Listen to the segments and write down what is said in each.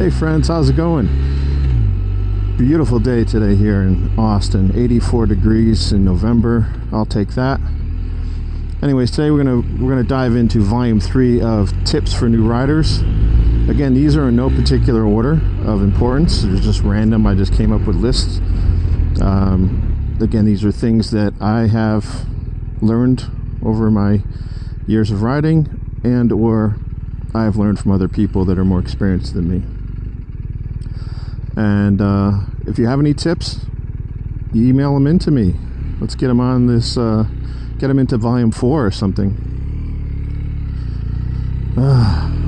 Hey friends, how's it going? Beautiful day today here in Austin. 84 degrees in November. I'll take that. Anyways, today we're gonna dive into volume 3 of tips for new riders. Again, these are in no particular order of importance. They're just random. I just came up with lists. Again, these are things that I have learned over my years of riding, and or I've learned from other people that are more experienced than me. And if you have any tips, email them into me. Let's get them on this, get them into volume 4 or something.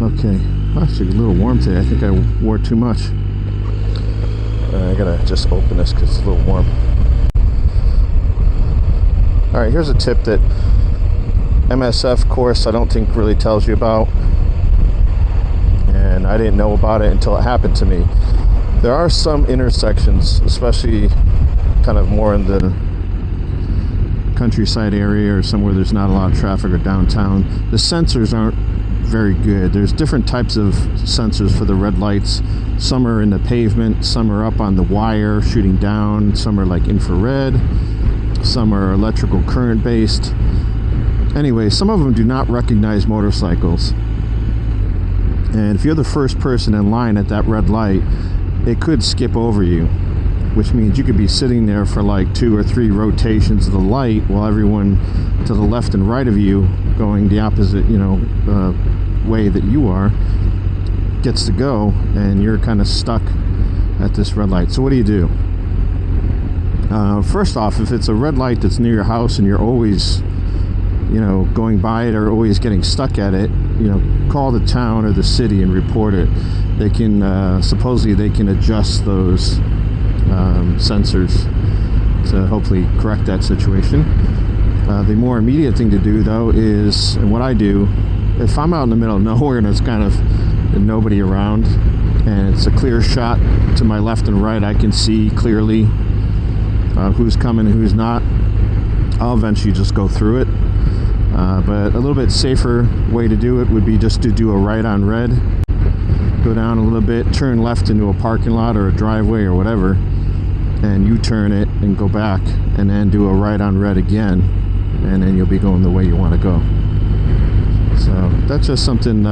Okay, actually a little warm today. I think I wore too much. I gotta just open this because it's a little warm. Alright, here's a tip that MSF course I don't think really tells you about, and I didn't know about it until it happened to me. There are some intersections, especially kind of more in the countryside area or somewhere there's not a lot of traffic or downtown. The sensors aren't very good. There's different types of sensors for the red lights. Some are in the pavement, some are up on the wire shooting down, some are like infrared, some are electrical current based. Anyway, some of them do not recognize motorcycles. And if you're the first person in line at that red light, it could skip over you, which means you could be sitting there for like 2 or 3 rotations of the light while everyone to the left and right of you, going the opposite, way that you are, gets to go, and you're kind of stuck at this red light. So what do you do? First off, if it's a red light that's near your house and you're always, going by it or always getting stuck at it, call the town or the city and report it. They can, supposedly they can adjust those sensors to hopefully correct that situation. The more immediate thing to do, though, is, and what I do, if I'm out in the middle of nowhere and it's kind of nobody around and it's a clear shot to my left and right, I can see clearly who's coming and who's not, I'll eventually just go through it. But a little bit safer way to do it would be just to do a right on red, go down a little bit, turn left into a parking lot or a driveway or whatever, and U-turn it and go back, and then do a right on red again, and then you'll be going the way you want to go. So that's just something,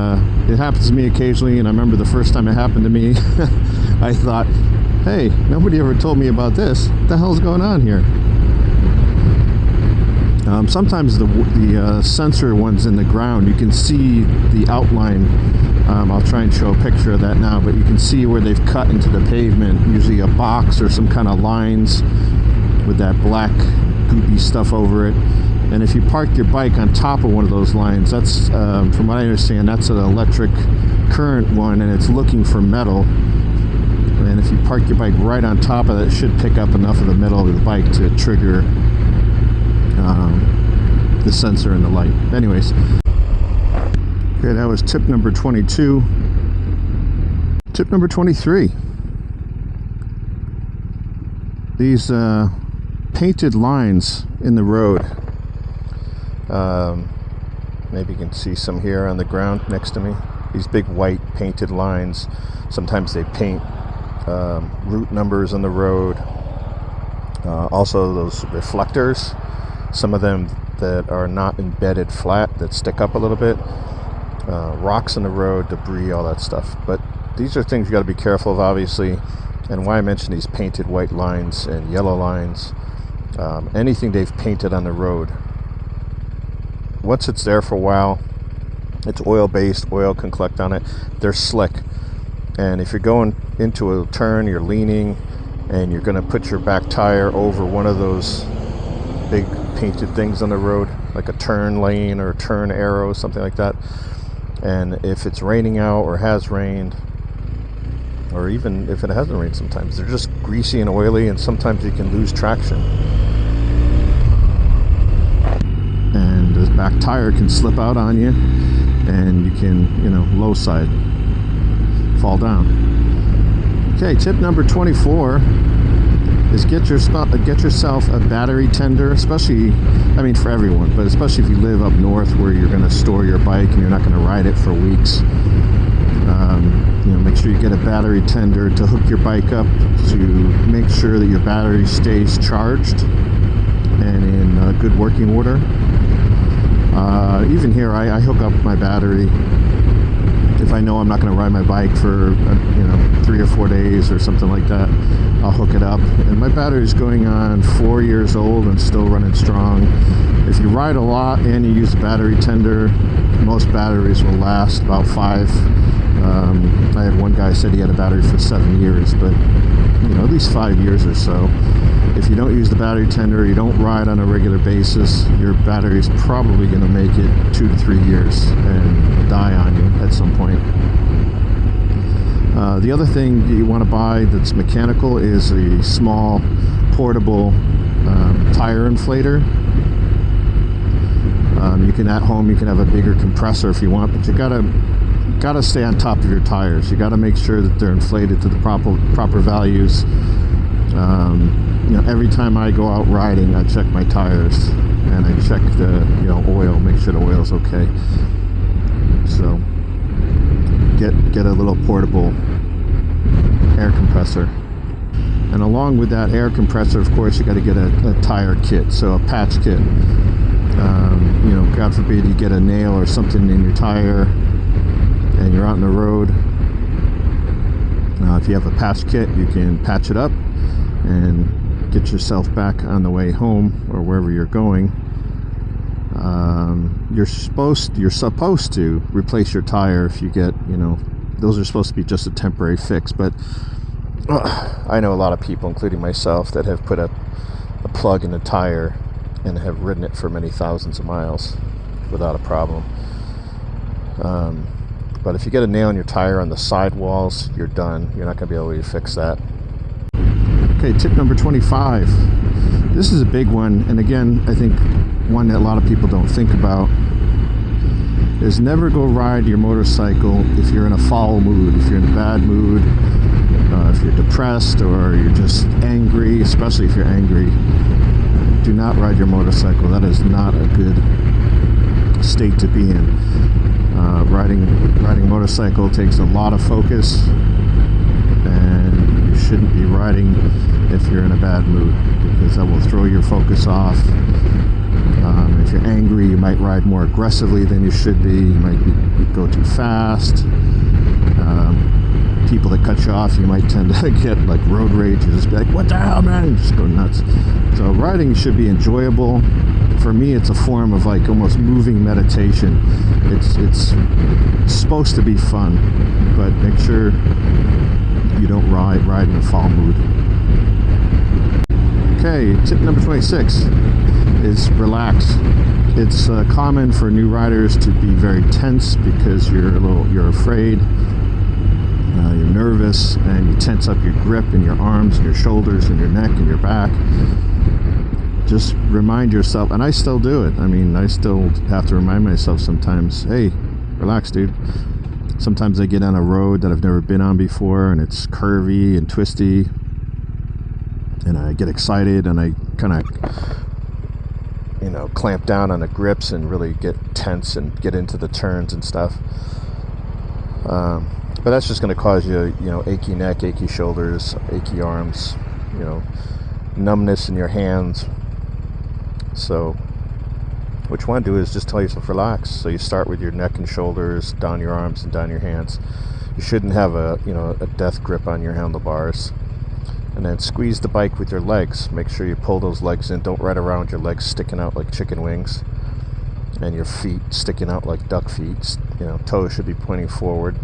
it happens to me occasionally, and I remember the first time it happened to me, I thought, hey, nobody ever told me about this. What the hell's going on here? Sometimes the sensor ones in the ground, you can see the outline. I'll try and show a picture of that now, but you can see where they've cut into the pavement, usually a box or some kind of lines with that black goopy stuff over it. And if you park your bike on top of one of those lines, that's, from what I understand, that's an electric current one, and it's looking for metal. And if you park your bike right on top of it, it should pick up enough of the metal of the bike to trigger the sensor in the light. Anyways, okay, that was tip number 22. Tip number 23. These painted lines in the road. Maybe you can see some here on the ground next to me. These big white painted lines. Sometimes they paint route numbers on the road. Also those reflectors. Some of them that are not embedded flat, that stick up a little bit. Rocks in the road, debris, all that stuff. But these are things you got to be careful of, obviously. And why I mention these painted white lines and yellow lines, anything they've painted on the road, once it's there for a while, it's oil based, oil can collect on it, they're slick. And if you're going into a turn, you're leaning, and you're going to put your back tire over one of those big painted things on the road, like a turn lane or a turn arrow, something like that. And if it's raining out or has rained, or even if it hasn't rained, sometimes they're just greasy and oily, and sometimes you can lose traction. And the back tire can slip out on you, and you can, low side, fall down. Okay, tip number 24 is get yourself a battery tender, especially, for everyone, but especially if you live up north where you're going to store your bike and you're not going to ride it for weeks. Make sure you get a battery tender to hook your bike up to make sure that your battery stays charged and in good working order. Even here, I hook up my battery if I know I'm not going to ride my bike for 3 or 4 days or something like that. I'll hook it up, and my battery is going on 4 years old and still running strong. If you ride a lot and you use a battery tender, most batteries will last about 5. I had one guy said he had a battery for 7 years, but at least 5 years or so. If you don't use the battery tender, you don't ride on a regular basis, your battery is probably going to make it 2 to 3 years and die on you at some point. The other thing you want to buy that's mechanical is a small portable tire inflator. You can, at home, you can have a bigger compressor if you want, but you gotta stay on top of your tires. You gotta make sure that they're inflated to the proper values. Every time I go out riding, I check my tires and I check the oil, make sure the oil's okay. So get a little portable air compressor. And along with that air compressor, of course, you got to get a tire kit, so a patch kit. God forbid you get a nail or something in your tire and you're out on the road. If you have a patch kit, you can patch it up and get yourself back on the way home or wherever you're going. You're supposed to replace your tire if you get, those are supposed to be just a temporary fix, but I know a lot of people, including myself, that have put a plug in the tire and have ridden it for many thousands of miles without a problem. But if you get a nail in your tire on the sidewalls, you're done. You're not going to be able to fix that. Okay, tip number 25. This is a big one, and again, I think one that a lot of people don't think about is never go ride your motorcycle if you're in a foul mood, if you're in a bad mood, if you're depressed or you're just angry, especially if you're angry. Do not ride your motorcycle. That is not a good state to be in. Riding a motorcycle takes a lot of focus, and you shouldn't be riding if you're in a bad mood, because that will throw your focus off. If you're angry, you might ride more aggressively than you should be. You might go too fast. People that cut you off, you might tend to get like road rage and just be like, what the hell, man? Just go nuts. So riding should be enjoyable. For me, it's a form of like almost moving meditation. It's supposed to be fun, but make sure you don't ride in a foul mood. Okay, tip number 26 is relax. It's common for new riders to be very tense because you're afraid. You're nervous, and you tense up your grip in your arms and your shoulders and your neck and your back. Just remind yourself, and I still do it. I still have to remind myself sometimes, hey, relax, dude. Sometimes I get on a road that I've never been on before, and it's curvy and twisty, and I get excited, and I kind of clamp down on the grips and really get tense and get into the turns and stuff. But that's just going to cause you, achy neck, achy shoulders, achy arms, numbness in your hands. So what you want to do is just tell yourself relax. So you start with your neck and shoulders, down your arms and down your hands. You shouldn't have a death grip on your handlebars. And then squeeze the bike with your legs. Make sure you pull those legs in. Don't ride around with your legs sticking out like chicken wings and your feet sticking out like duck feet. Toes should be pointing forward.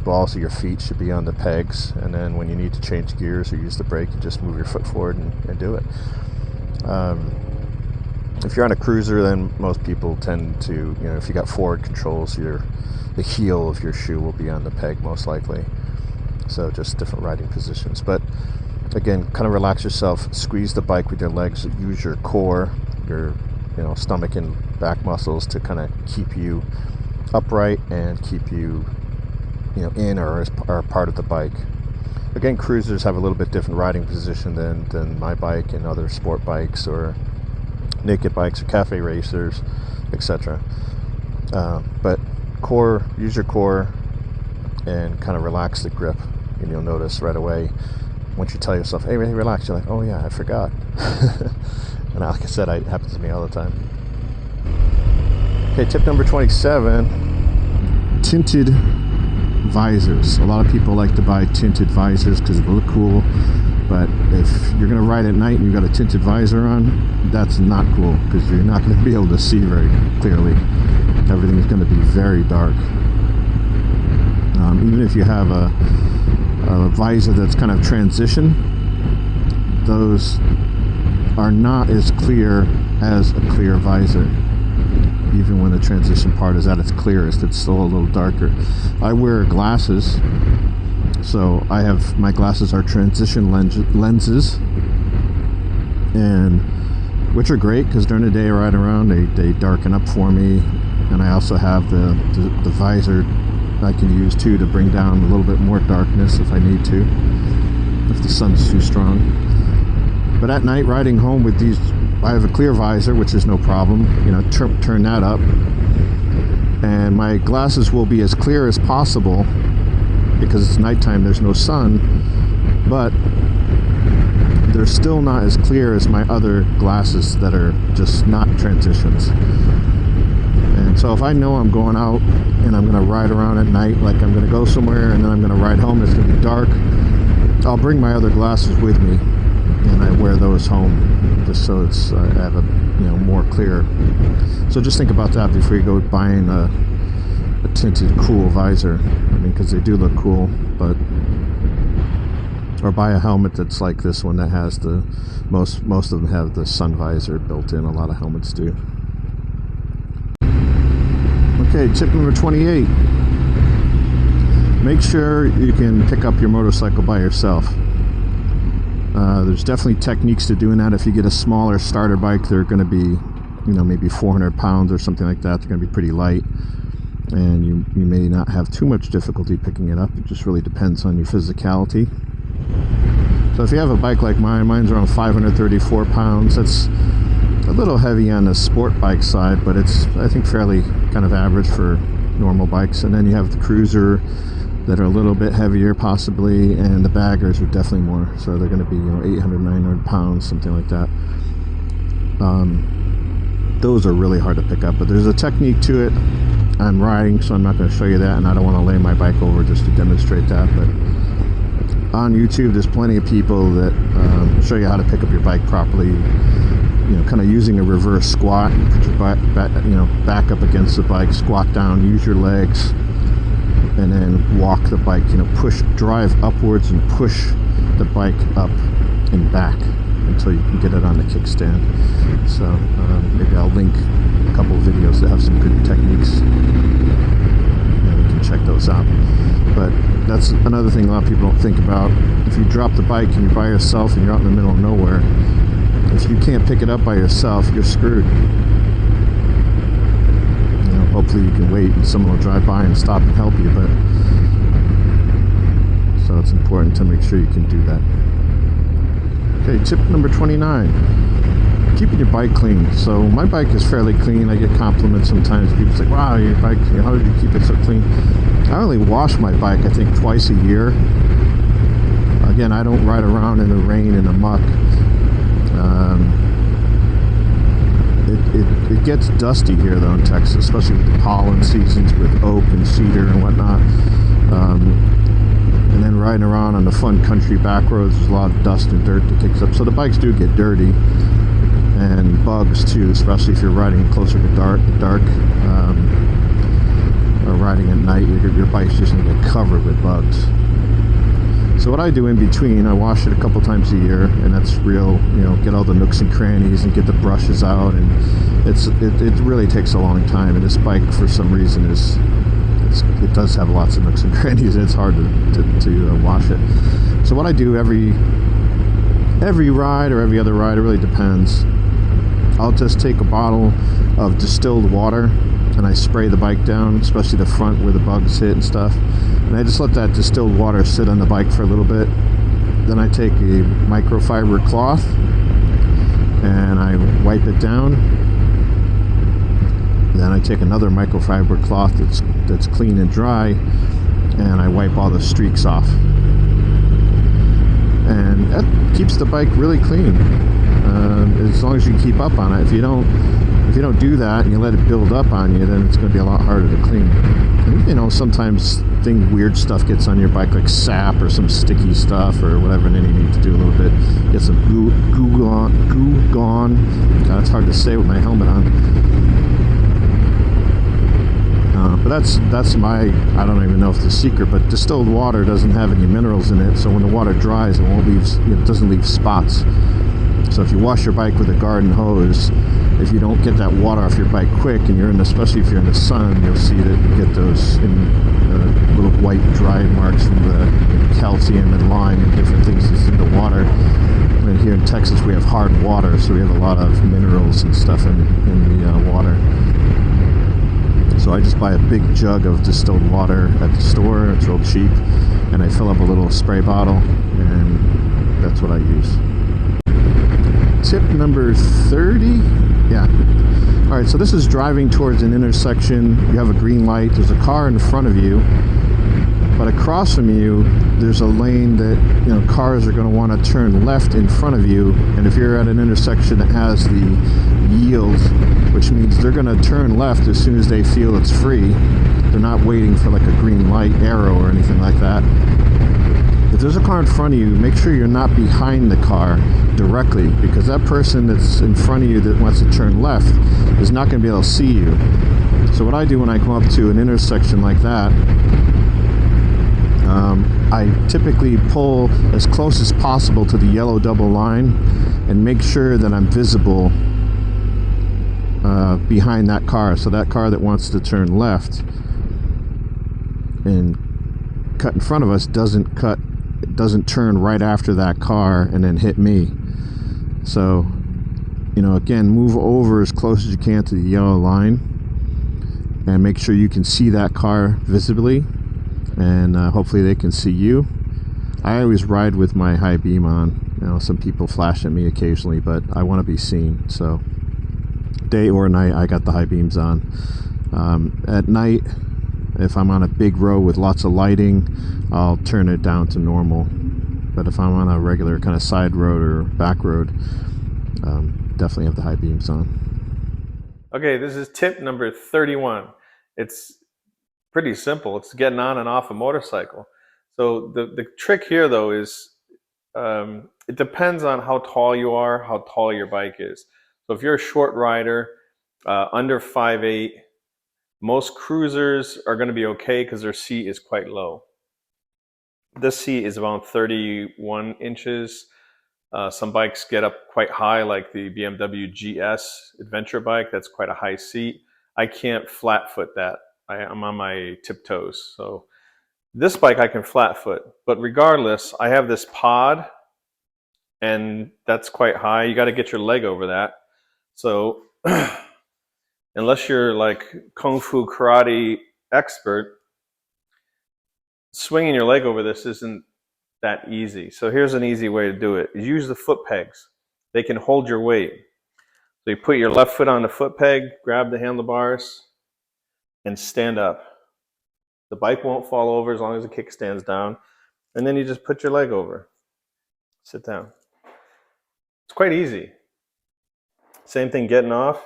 Balls of your feet should be on the pegs, and then when you need to change gears or use the brake, you just move your foot forward and do it. If you're on a cruiser, then most people tend to, if you got forward controls, the heel of your shoe will be on the peg most likely. So just different riding positions. But again, kind of relax yourself, squeeze the bike with your legs, use your core, your stomach and back muscles to kind of keep you upright and keep you in or as part of the bike. Again, cruisers have a little bit different riding position than my bike and other sport bikes or naked bikes or cafe racers, etc. But use your core, and kind of relax the grip. And you'll notice right away, once you tell yourself, hey, relax, you're like, oh yeah, I forgot. And like I said, it happens to me all the time. Okay, tip number 27, tinted visors. A lot of people like to buy tinted visors because they look cool, but if you're going to ride at night and you've got a tinted visor on, that's not cool, because you're not going to be able to see very clearly. Everything's going to be very dark. Even if you have a visor that's kind of transition, those are not as clear as a clear visor. Even when the transition part is at its clearest, it's still a little darker. I wear glasses, so my glasses are transition lenses, and which are great because during the day I ride around, they darken up for me. And I also have the visor I can use too to bring down a little bit more darkness if I need to, if the sun's too strong. But at night, riding home with these, I have a clear visor, which is no problem. You know, turn that up, and my glasses will be as clear as possible because it's nighttime, there's no sun, but they're still not as clear as my other glasses that are just not transitions. And so if I know I'm going out and I'm going to ride around at night, like I'm going to go somewhere and then I'm going to ride home, it's going to be dark, I'll bring my other glasses with me and I wear those home just so it's I have a more clear. So just think about that before you go buying a tinted cool visor. I mean, because they do look cool, but or buy a helmet that's like this one that has the most of them have the sun visor built in. A lot of helmets do. Okay, tip number 28. Make sure you can pick up your motorcycle by yourself. There's definitely techniques to doing that. If you get a smaller starter bike, they're going to be, maybe 400 pounds or something like that. They're going to be pretty light, and you may not have too much difficulty picking it up. It just really depends on your physicality. So if you have a bike like mine's around 534 pounds. That's a little heavy on the sport bike side, but it's, I think, fairly kind of average for normal bikes. And then you have the cruiser that are a little bit heavier possibly, and the baggers are definitely more. So they're going to be 800, 900 pounds, something like that. Those are really hard to pick up, but there's a technique to it. I'm riding, so I'm not going to show you that, and I don't want to lay my bike over just to demonstrate that. But on YouTube, there's plenty of people that show you how to pick up your bike properly. Kind of using a reverse squat. Put your back up against the bike, squat down, use your legs, and then walk the bike. Drive upwards and push the bike up and back until you can get it on the kickstand. So maybe I'll link a couple of videos that have some good techniques, and you can check those out. But that's another thing a lot of people don't think about. If you drop the bike and you're by yourself and you're out in the middle of nowhere, if you can't pick it up by yourself, you're screwed. Hopefully you can wait and someone will drive by and stop and help you, but so it's important to make sure you can do that. Okay, tip number 29. Keeping your bike clean. So my bike is fairly clean. I get compliments sometimes. People say, wow, your bike, how do you keep it so clean? I only wash my bike, I think, twice a year. Again, I don't ride around in the rain and the muck. It gets dusty here though in Texas, especially with the pollen seasons with oak and cedar and whatnot. And then riding around on the fun country back roads, there's a lot of dust and dirt that kicks up. So the bikes do get dirty, and bugs too, especially if you're riding closer to dark or riding at night. Your bike's just going to get covered with bugs. So what I do in between, I wash it a couple times a year, and that's real, get all the nooks and crannies and get the brushes out, and it really takes a long time. And this bike, for some reason, it does have lots of nooks and crannies, and it's hard to wash it. So what I do every ride or every other ride, it really depends. I'll just take a bottle of distilled water and I spray the bike down, especially the front where the bugs hit and stuff. And I just let that distilled water sit on the bike for a little bit. Then I take a microfiber cloth and I wipe it down. Then I take another microfiber cloth that's clean and dry, and I wipe all the streaks off. And that keeps the bike really clean, as long as you keep up on it. If you don't do that and you let it build up on you, then it's going to be a lot harder to clean. And, you know, sometimes weird stuff gets on your bike, like sap or some sticky stuff or whatever, and then you need to do a little bit, get some goo gone. God, it's hard to say with my helmet on. But that's my, I don't even know if it's a secret, but distilled water doesn't have any minerals in it, so when the water dries, it doesn't leave spots. So if you wash your bike with a garden hose, if you don't get that water off your bike quick, and especially if you're in the sun, you'll see that you get those little white dry marks from the calcium and lime and different things that's in the water. And here in Texas, we have hard water, so we have a lot of minerals and stuff in the water. So I just buy a big jug of distilled water at the store. It's real cheap, and I fill up a little spray bottle, and that's what I use. Tip number 30. Yeah. All right, so this is driving towards an intersection. You have a green light. There's a car in front of you, but across from you, there's a lane that, you know, cars are going to want to turn left in front of you. And if you're at an intersection that has the yield, which means they're going to turn left as soon as they feel it's free. They're not waiting for like a green light arrow or anything like that. If there's a car in front of you, make sure you're not behind the car directly, because that person that's in front of you that wants to turn left is not going to be able to see you. So what I do when I come up to an intersection like that, I typically pull as close as possible to the yellow double line and make sure that I'm visible behind that car. So that car that wants to turn left and cut in front of us doesn't turn right after that car and then hit me. So, you know, again, move over as close as you can to the yellow line and make sure you can see that car visibly, and hopefully they can see you. I always ride with my high beam on. You know, some people flash at me occasionally, but I want to be seen. So day or night, I got the high beams on. At night, if I'm on a big road with lots of lighting, I'll turn it down to normal. But if I'm on a regular kind of side road or back road, definitely have the high beams on. Okay, this is tip number 31. It's pretty simple. It's getting on and off a motorcycle. So the trick here, though, is it depends on how tall you are, how tall your bike is. So if you're a short rider, under 5'8", most cruisers are going to be okay because their seat is quite low. This seat is about 31 inches. Some bikes get up quite high, like the BMW GS adventure bike. That's quite a high seat. I can't flat foot that. I'm on my tiptoes. So this bike I can flat foot. But regardless, I have this pod, and that's quite high. You got to get your leg over that. So unless you're like Kung Fu karate expert, swinging your leg over this isn't that easy. So here's an easy way to do it. Use the foot pegs. They can hold your weight. So you put your left foot on the foot peg, grab the handlebars, and stand up. The bike won't fall over as long as the kick stands down. And then you just put your leg over. Sit down. It's quite easy. Same thing getting off.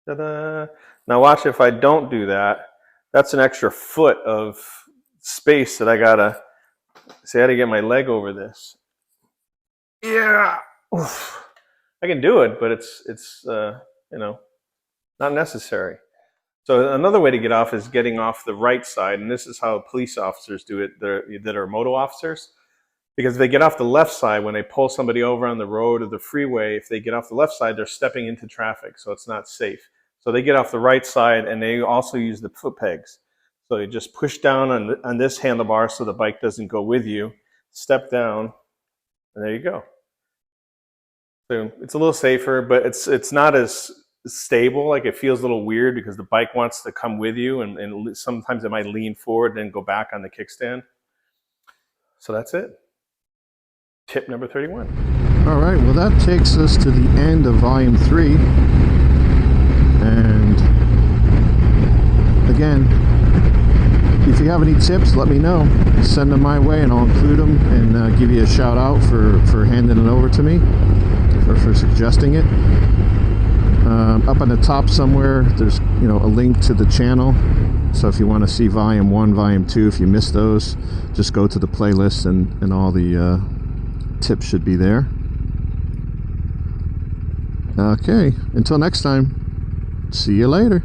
Ta-da. Now watch, if I don't do that, that's an extra foot of space that I gotta, see, I gotta get my leg over this. Yeah, oof. I can do it, but it's you know, not necessary. So another way to get off is getting off the right side, and this is how police officers do it that are moto officers. Because if they get off the left side, when they pull somebody over on the road or the freeway, if they get off the left side, they're stepping into traffic, so it's not safe. So they get off the right side, and they also use the foot pegs. So you just push down on this handlebar so the bike doesn't go with you, step down, and there you go. So it's a little safer, but it's not as stable. Like, it feels a little weird because the bike wants to come with you, and sometimes it might lean forward and then go back on the kickstand. So that's it. Tip number 31. All right, well, that takes us to the end of volume 3. And again, if you have any tips, let me know. Send them my way and I'll include them and give you a shout out for handing it over to me, or for suggesting it. Up on the top somewhere, there's a link to the channel. So if you want to see volume 1, volume 2, if you missed those, just go to the playlist and all the tips should be there. Okay, until next time, see you later.